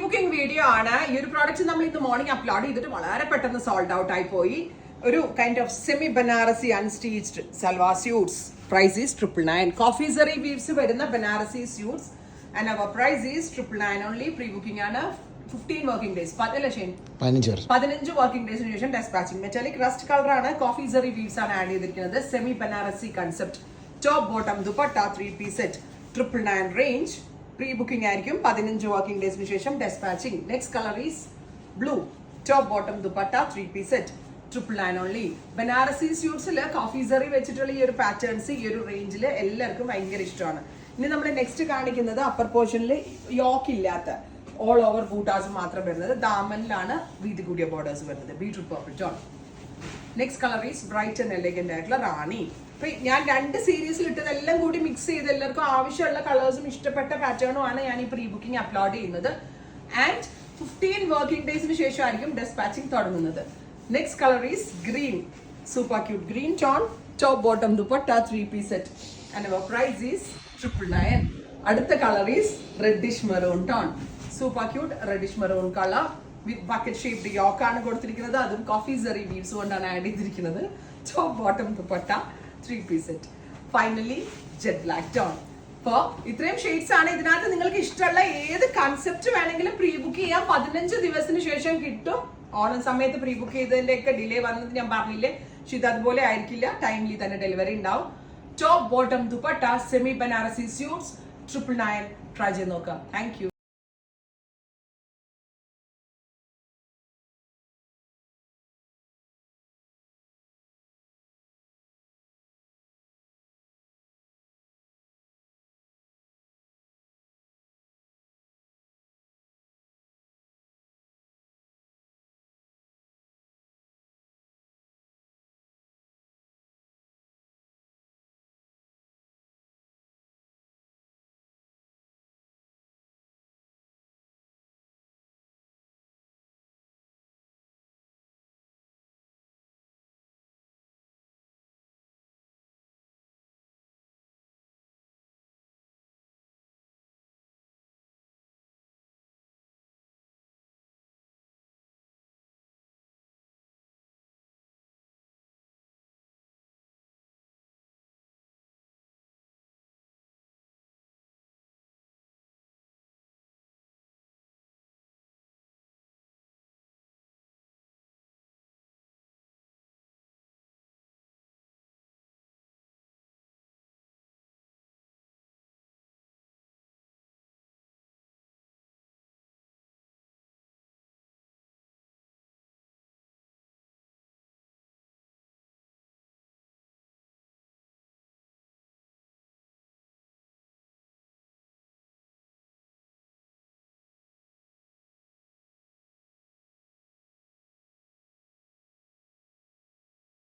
Booking video ആണ്. ഈ ഒരു പ്രോഡക്റ്റ് നമ്മൾ ഇന്ന് മോർണിംഗ് അപ്ലോഡ് ചെയ്തിട്ട് വളരെ പെട്ടെന്ന് സോൾഡ് ഔട്ട് ആയി പോയി. ഒരു kind of semi Banarasi unstitched salwar suits. Price is 999. Coffee zari weaves വരുന്ന Banarasi suits and our price is 999 only. Pre booking ആണ് 15 വർക്കിംഗ് ഡേയ്സ്. 15 വർക്കിംഗ് ഡേയ്സിന് ശേഷം ഡെസ്പാച്ചിങ്. മെറ്റാലിക് റസ്റ്റ് കളർ ആണ്. കോഫി സെറി വീവ്സ് ആണ് ആഡ് ചെയ്തിരിക്കുന്നത്. Semi Banarasi concept. Top bottom dupatta 3 piece set 999 range. Pre booking ആയിരിക്കും. 15 working ഡേയ്സിന് ശേഷം dispatching. Next colour is blue. Top bottom dupatta 3 piece set 999 only. Banarasi സ്യൂട്ട്സിൽ കോഫി സെറി വെച്ചിട്ടുള്ള ഈ ഒരു പാറ്റേൺസ് ഈ ഒരു റേഞ്ചിൽ എല്ലാവർക്കും ഭയങ്കര ഇഷ്ടമാണ്. ഇനി നമ്മൾ നെക്സ്റ്റ് കാണിക്കുന്നത് അപ്പർ പോർഷനിൽ യോക്ക് ഇല്ലാത്ത ഓൾ ഓവർ ബൂട്ടാസ് മാത്രം വരുന്നത്. ദാമനിലാണ് വീതി കൂടിയ ബോർഡേഴ്സ് വരുന്നത്. Beetroot purple tone. Next colour is bright and elegant ആയിട്ടുള്ള റാണി. അപ്പൊ ഞാൻ 2 സീരീസിൽ ഇട്ടതെല്ലാം കൂടി മിക്സ് ചെയ്ത് എല്ലാവർക്കും ആവശ്യമുള്ള കളേഴ്സും ഇഷ്ടപ്പെട്ട പാറ്റേണും ആണ് ഞാൻ ഈ പ്രീ ബുക്കിംഗ് അപ്ലോഡ് ചെയ്യുന്നത്. ആൻഡ് 15 വർക്കിംഗ് ഡേയ്സിന് ശേഷമായിരിക്കും ഡെസ്പാച്ചിങ് തുടങ്ങുന്നത്. Next colour is green. Super cute green tone. Top bottom dupatta 3 piece set and our price is 999. അടുത്ത colour is reddish maroon tone. Super cute reddish maroon colour with bucket shaped yoke ആണ് കൊടുത്തിരിക്കുന്നത്. അതും coffee zari weaves കൊണ്ടാണ് add ചെയ്തിരിക്കുന്നത്. Top bottom dupatta 3 piece set. Finally jet black tone. അപ്പോൾ ഇത്രയും shades ആണ്. ഇതിനകത്ത് നിങ്ങൾക്ക് ഇഷ്ടമുള്ള ഏത് കൺസെപ്റ്റ് വേണമെങ്കിലും പ്രീ ബുക്ക് ചെയ്യാം. 15 ദിവസത്തിന് ശേഷം കിട്ടും. ഓണം സമയത്ത് പ്രീ ബുക്ക് ചെയ്തതിന്റെ ഒക്കെ ഡിലേ വന്നത് ഞാൻ പറഞ്ഞില്ലേ. പക്ഷെ ഇത് അതുപോലെ ആയിരിക്കില്ല. ടൈംലി തന്നെ ഡെലിവറി ഉണ്ടാവും. Top bottom dupatta semi Banarasi suits 999. Try ചെയ്ത് നോക്കാം. Thank U.